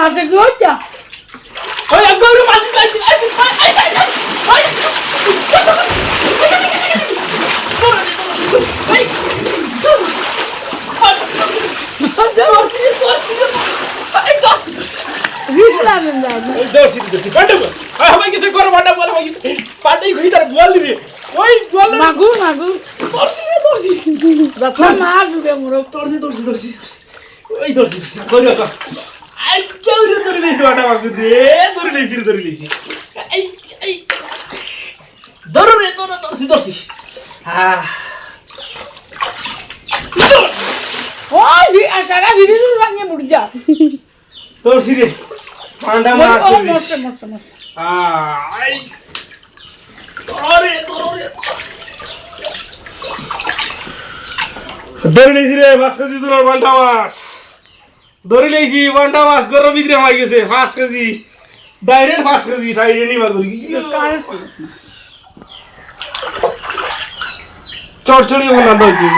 মাছ একটু হইতা ওই গরু মাছ মাগু মাগু বাপা মা দুগে মোর ওই সারা ভিডিও ভাঙে মুড় যা ধরছি রে পান্ডা মাছ মরছে মরছে মরছে আই ধরে নিয়েছি রে 5 কেজি তোর বান্ডা মাছ ধরে নিয়েছি বান্ডা মাছ গরম ভিতরে হয়ে গেছে 5 কেজি ডাইরেক্ট 5 কেজি ডাইরেক্ট নিবা করি চড়চড়ি বন্ধ হয়েছে